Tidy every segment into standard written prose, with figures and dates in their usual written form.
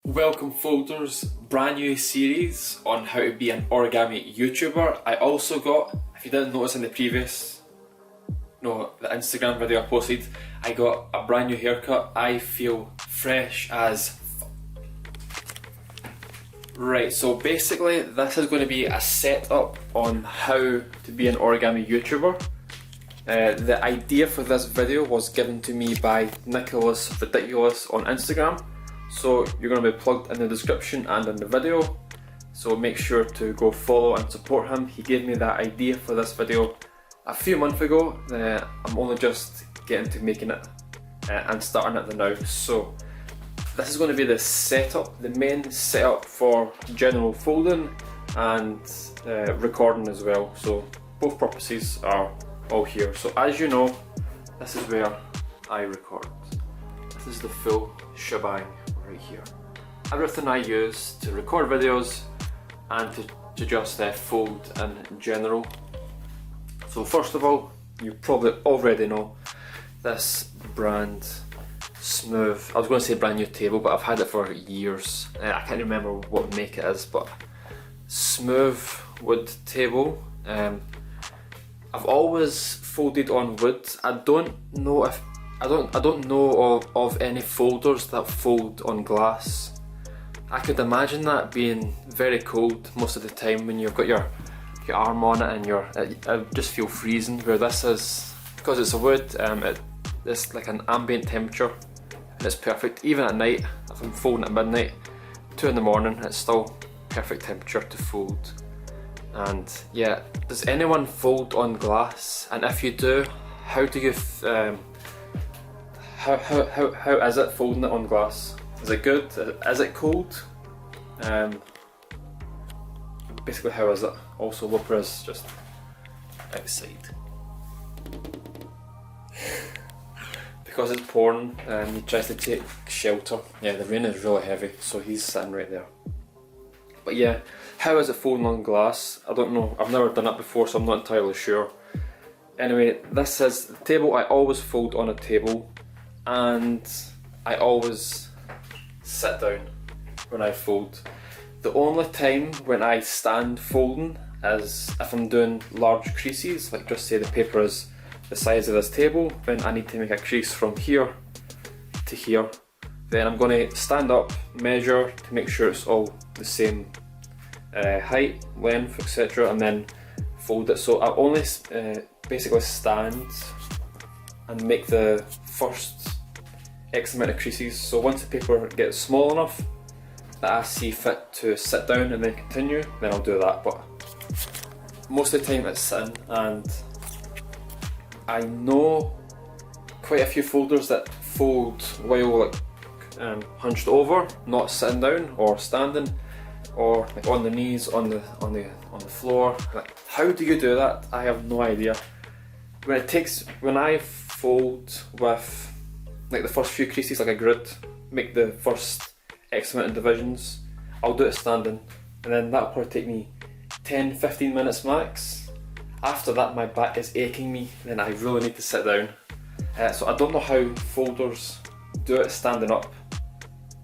Welcome folders, brand new series on how to be an origami YouTuber. I also got, if you didn't notice in the the Instagram video I posted, I got a brand new haircut. I feel fresh as Right, so basically this is going to be a setup on how to be an origami YouTuber. The idea for this video was given to me by Nicholas Ridiculous on Instagram. So you're going to be plugged in the description and in the video, so make sure to go follow and support him. He gave me that idea for this video a few months ago. I'm only just getting to making it and starting it now. So this is going to be the setup, the main setup for general folding and recording as well. So both purposes are all here. So as you know, this is where I record. This is the full shebang right here. Everything I use to record videos and to just fold in general. So first of all, you probably already know this brand smooth, I was going to say brand new table, but I've had it for years. I can't remember what make it is, but smooth wood table. I've always folded on wood. I don't know of any folders that fold on glass. I could imagine that being very cold most of the time when you've got your arm on it and I just feel freezing. Where this is, because it's a wood, it's like an ambient temperature and it's perfect. Even at night, if I'm folding at midnight, 2 in the morning, it's still perfect temperature to fold. And yeah, does anyone fold on glass? And if you do, how do you how is it folding it on glass? Is it good? Is it cold? Basically, how is it? Also, Whooper is just outside. Because it's pouring, he tries to take shelter. Yeah, the rain is really heavy, so he's sitting right there. But yeah, how is it folding on glass? I don't know. I've never done it before, so I'm not entirely sure. Anyway, this is the table. I always fold on a table, and I always sit down when I fold. The only time when I stand folding is if I'm doing large creases, like just say the paper is the size of this table, then I need to make a crease from here to here. Then I'm going to stand up, measure to make sure it's all the same height, length, etc., and then fold it. So I only basically stand and make the first X amount of creases. So once the paper gets small enough that I see fit to sit down and then continue, then I'll do that. But most of the time it's sitting, and I know quite a few folders that fold while hunched over, not sitting down or standing, or like on the knees, on the floor. Like, how do you do that? I have no idea. When I fold with like the first few creases, like a grid, make the first X amount of divisions, I'll do it standing, and then that'll probably take me 10-15 minutes max. After that, my back is aching me, then I really need to sit down. So I don't know how folders do it standing up,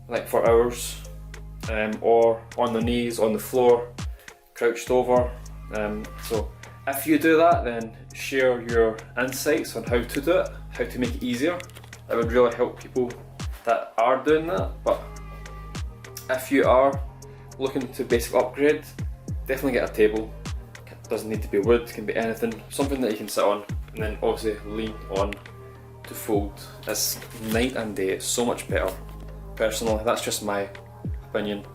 like for hours, or on the knees, on the floor, crouched over. So if you do that, then share your insights on how to do it, how to make it easier. That would really help people that are doing that. But if you are looking to basically upgrade, definitely get a table. It doesn't need to be wood, it can be anything, something that you can sit on and then obviously lean on to fold. It's night and day, it's so much better. Personally, that's just my opinion.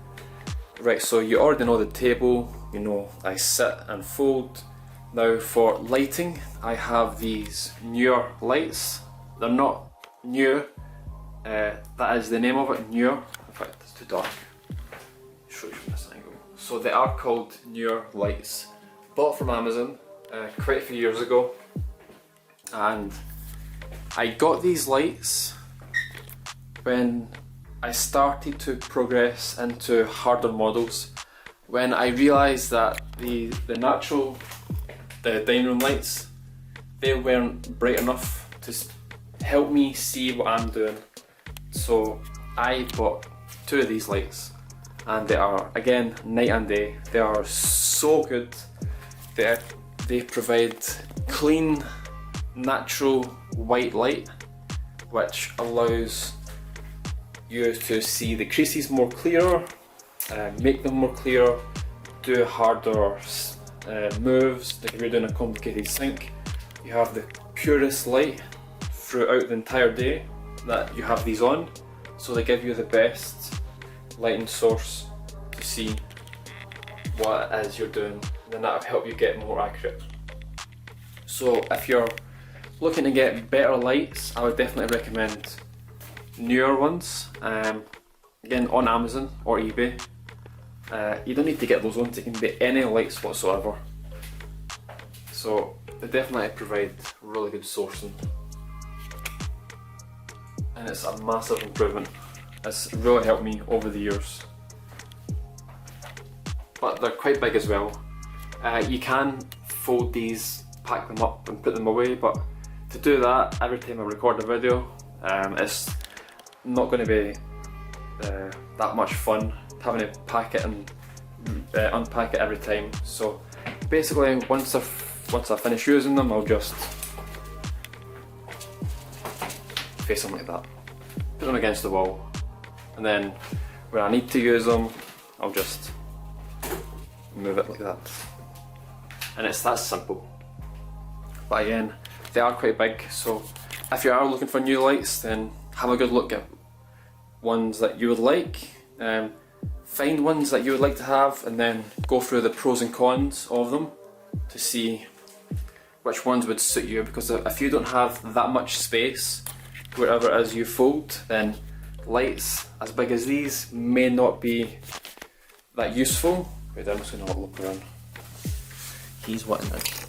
Right, so you already know the table, you know I sit and fold. Now for lighting, I have these newer lights. They're not new, that is the name of it, newer. In fact, it's too dark. Show you from this angle. So they are called newer lights. Bought from Amazon quite a few years ago, and I got these lights when I started to progress into harder models, when I realised that the dining room lights, they weren't bright enough to help me see what I'm doing. So I bought two of these lights, and they are, again, night and day. They are so good. They provide clean, natural white light, which allows you to see the creases more clearer, make them more clear, do harder moves. Like if you're doing a complicated sink, you have the purest light throughout the entire day that you have these on, so they give you the best lighting source to see what it is you're doing, and then that'll help you get more accurate. So if you're looking to get better lights, I would definitely recommend newer ones, again on Amazon or eBay. You don't need to get those ones, it can be any lights whatsoever. So they definitely provide really good sourcing, and it's a massive improvement. It's really helped me over the years. But they're quite big as well. You can fold these, pack them up and put them away, but to do that every time I record a video, it's not going to be that much fun having to pack it and unpack it every time. So basically once I finish using them, I'll just face them like that, put them against the wall, and then when I need to use them, I'll just move it like that. And it's that simple. But again, they are quite big, so if you are looking for new lights, then have a good look at ones that you would like. Find ones that you would like to have, and then go through the pros and cons of them to see which ones would suit you, because if you don't have that much space wherever it is you fold, then lights as big as these may not be that useful. Wait, I'm just going to have a look around. He's wanting it.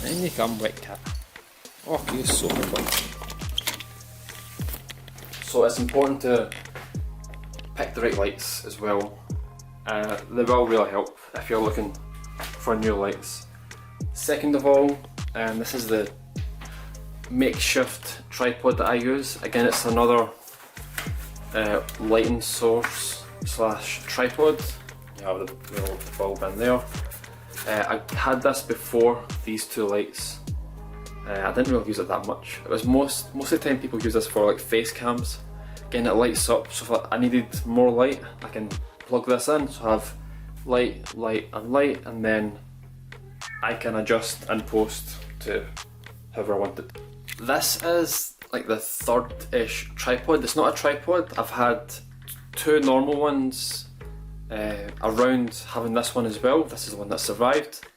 In you come, wet cat. Oh, he's so good. So it's important to pick the right lights as well. They will really help if you're looking for new lights. Second of all, this is the makeshift tripod that I use. Again, it's another lighting source slash tripod. You have the bulb in there. I had this before these two lights. I didn't really use it that much. It was most of the time people use this for like face cams. Again, it lights up, so if I needed more light, I can plug this in, so I have light, light and light, and then I can adjust in post to however I want it. This is like the third-ish tripod. It's not a tripod. I've had two normal ones around having this one as well. This is the one that survived.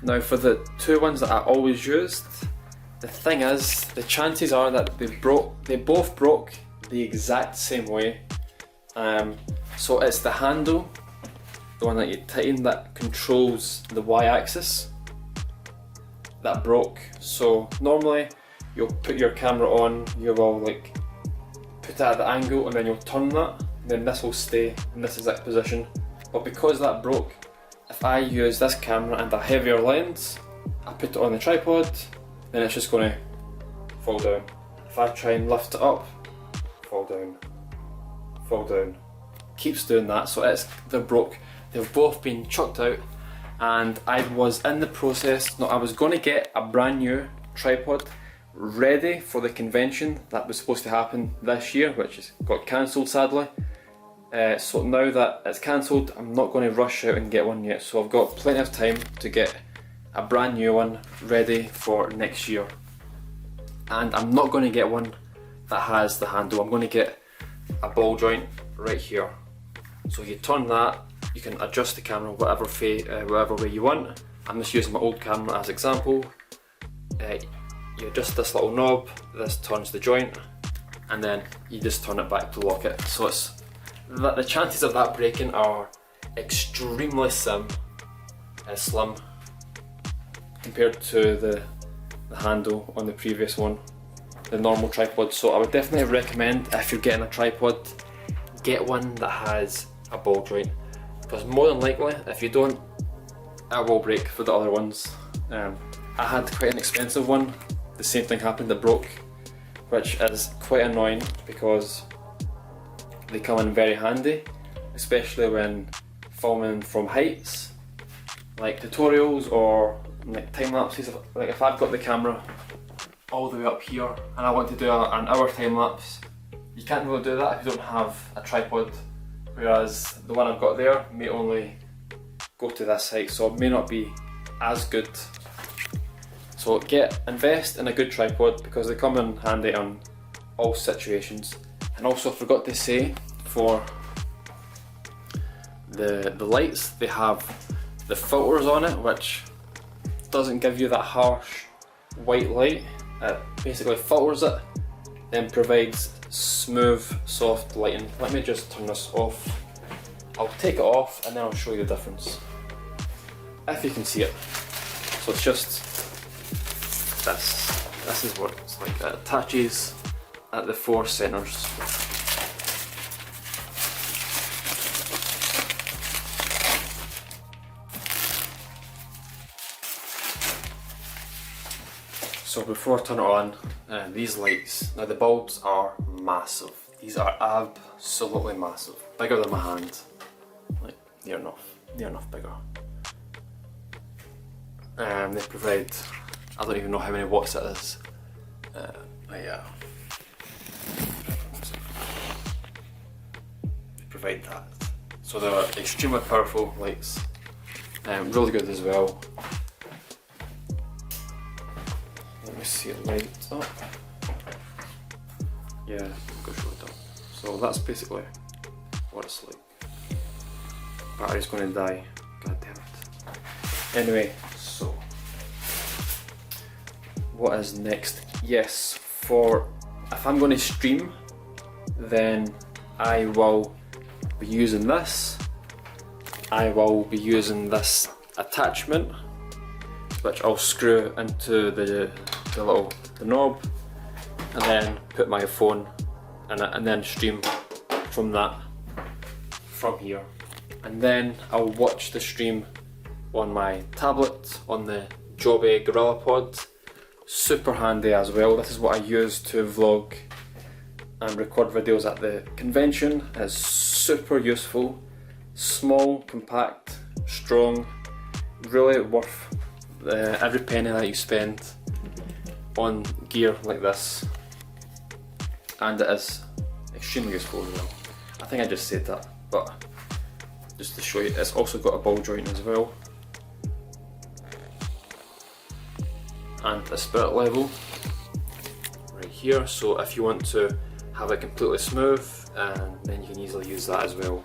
Now for the two ones that I always used, the thing is, the chances are that they both broke the exact same way. So it's the handle, the one that you tighten, that controls the y-axis, that broke. So normally you'll put your camera on, you will like put it at the angle, and then you'll turn that, and then this will stay in this exact position. But because that broke, if I use this camera and a heavier lens, I put it on the tripod, then it's just going to fall down. If I try and lift it up, fall down, fall down. Keeps doing that, so they're broke. They've both been chucked out, and I was in the process. No, I was going to get a brand new tripod ready for the convention that was supposed to happen this year, which got cancelled sadly. So now that it's cancelled, I'm not going to rush out and get one yet. So I've got plenty of time to get a brand new one ready for next year. And I'm not going to get one that has the handle. I'm going to get a ball joint right here. So you turn that, you can adjust the camera whatever way you want. I'm just using my old camera as example. You adjust this little knob, this turns the joint, and then you just turn it back to lock it. So the chances of that breaking are extremely slim compared to the handle on the previous one, the normal tripod. So I would definitely recommend, if you're getting a tripod, get one that has a ball joint, because more than likely if you don't, it will break for the other ones. I had quite an expensive one, the same thing happened, it broke. which is quite annoying because they come in very handy, especially when filming from heights, like tutorials or like time lapses. Like if I've got the camera all the way up here and I want to do an hour time lapse, you can't really do that if you don't have a tripod, whereas the one I've got there may only go to this height, so it may not be as good. So invest in a good tripod because they come in handy on all situations. And also, I forgot to say, for the lights, they have the filters on it, which doesn't give you that harsh white light. It basically filters it, then provides smooth, soft lighting. Let me just turn this off. I'll take it off and then I'll show you the difference, if you can see it. So it's just this. This is what it's like. It attaches at the 4 centres. So before I turn it on, these lights, now the bulbs are massive. These are absolutely massive, bigger than my hand, like near enough bigger. They provide, I don't even know how many watts it is, but yeah, they provide that. So they're extremely powerful lights, really good as well. Let me see it light up. Yeah, I'll go show it up. So that's basically what it's like. Battery's going to die. God damn it. Anyway, so what is next? Yes, if I'm going to stream, then I will be using this. I will be using this attachment, which I'll screw into the knob, and then put my phone and then stream from that, from here. And then I'll watch the stream on my tablet, on the Joby GorillaPod. Super handy as well. This is what I use to vlog and record videos at the convention. It's super useful, small, compact, strong, really worth every penny that you spend on gear like this, and it is extremely useful as well. I think I just said that, but just to show you, it's also got a ball joint as well, and a spirit level right here, so if you want to have it completely smooth, and then you can easily use that as well,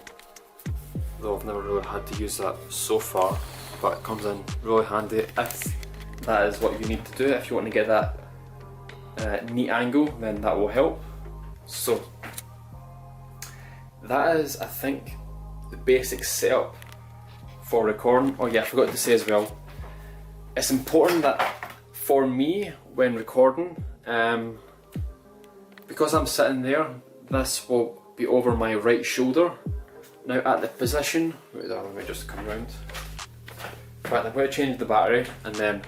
though I've never really had to use that so far, but it comes in really handy if that is what you need to do. If you want to get that neat angle, then that will help. So that is, I think, the basic setup for recording. Oh yeah, I forgot to say as well, it's important that for me when recording, because I'm sitting there, this will be over my right shoulder. Now at the position, wait there, let me just come round. Right, I'm going to change the battery and then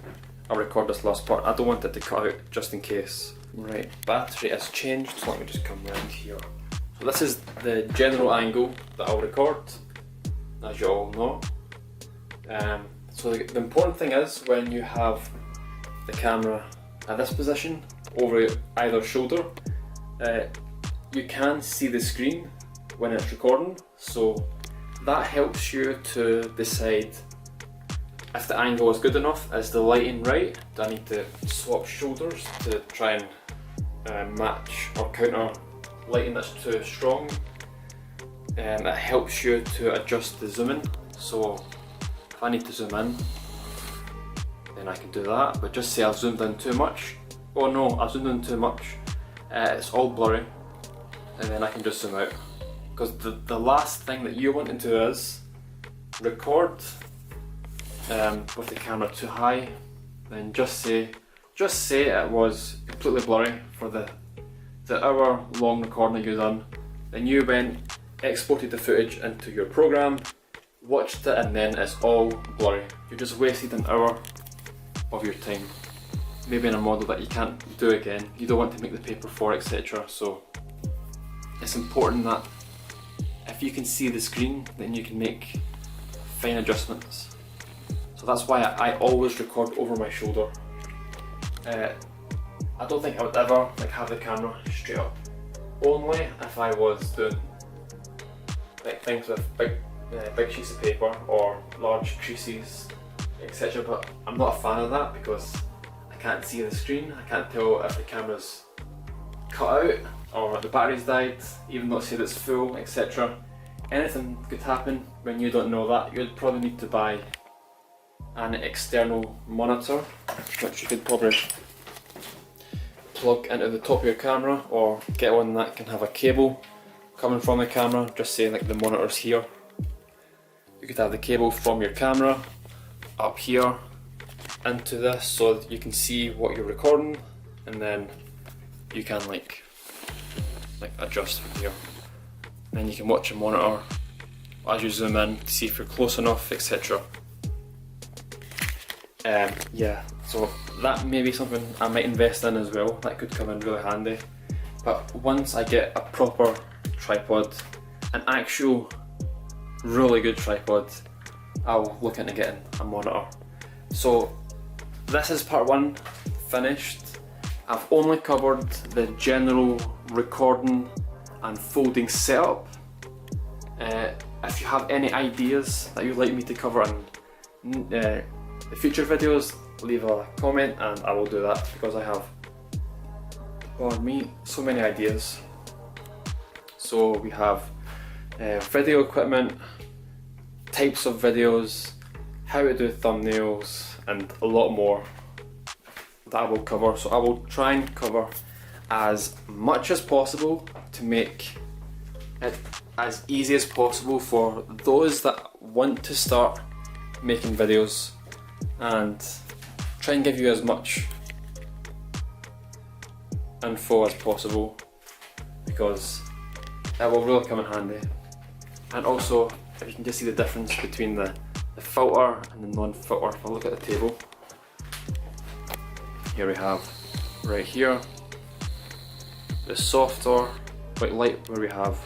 I'll record this last part. I don't want it to cut out, just in case. Right, battery is changed, so let me just come round here. So this is the general angle that I'll record, as you all know. So the important thing is, when you have the camera at this position, over either shoulder, you can see the screen when it's recording, so that helps you to decide if the angle is good enough. Is the lighting right? Do I need to swap shoulders to try and match or counter lighting that's too strong? It helps you to adjust the zoom in, so if I need to zoom in, then I can do that, but just say I've zoomed in too much. Oh no, I've zoomed in too much. It's all blurry, and then I can just zoom out. Because the last thing that you want to do is record with the camera too high, then just say it was completely blurry for the hour long recording that you've done. Then you went, exported the footage into your program, watched it, and then it's all blurry. You just wasted an hour of your time. maybe in a model that you can't do again, you don't want to make the paper for, etc. So it's important that if you can see the screen, then you can make fine adjustments. So that's why I always record over my shoulder. I don't think I would ever like have the camera straight up. Only if I was doing like things with big sheets of paper or large creases, etc. But I'm not a fan of that because I can't see the screen. I can't tell if the camera's cut out or the battery's died, even though it said it's full, etc. Anything could happen when you don't know that. You'd probably need to buy an external monitor, which you could probably plug into the top of your camera, or get one that can have a cable coming from the camera, just say like the monitor's here. You could have the cable from your camera up here into this so that you can see what you're recording, and then you can like adjust from here. And then you can watch a monitor as you zoom in to see if you're close enough, etc. Yeah, so that may be something I might invest in as well. That could come in really handy. But once I get a proper tripod, an actual really good tripod, I'll look into getting a monitor. So this is part one finished. I've only covered the general recording and folding setup. If you have any ideas that you'd like me to cover in the future videos, leave a comment and I will do that, because I have, pardon me, so many ideas. So we have video equipment, types of videos, how to do thumbnails, and a lot more that I will cover. So I will try and cover as much as possible to make it as easy as possible for those that want to start making videos, and try and give you as much info as possible, because it will really come in handy. And also, if you can just see the difference between the filter and the non-filter. If I look at the table, here we have right here the softer white light, where we have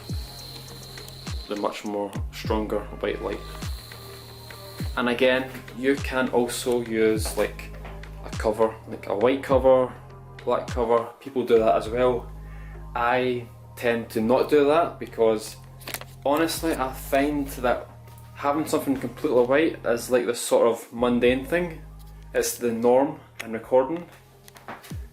the much more stronger white light. And again, you can also use like a cover, like a white cover, black cover. People do that as well. I tend to not do that because honestly I find that having something completely white is like this sort of mundane thing. It's the norm in recording.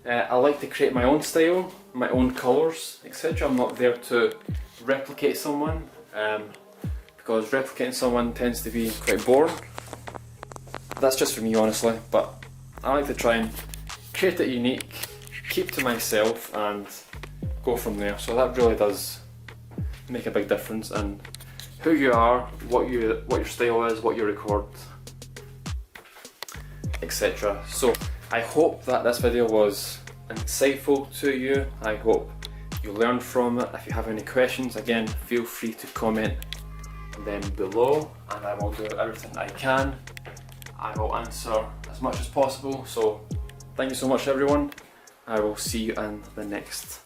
I like to create my own style, my own colours, etc. I'm not there to replicate someone, because replicating someone tends to be quite boring. That's just for me, honestly, but I like to try and create it unique, keep to myself and go from there. So that really does make a big difference in who you are, what your style is, what you record, etc. So I hope that this video was insightful to you. I hope you learned from it. If you have any questions, again, feel free to comment them below and I will do everything I can. I will answer as much as possible. So thank you so much everyone. I will see you in the next.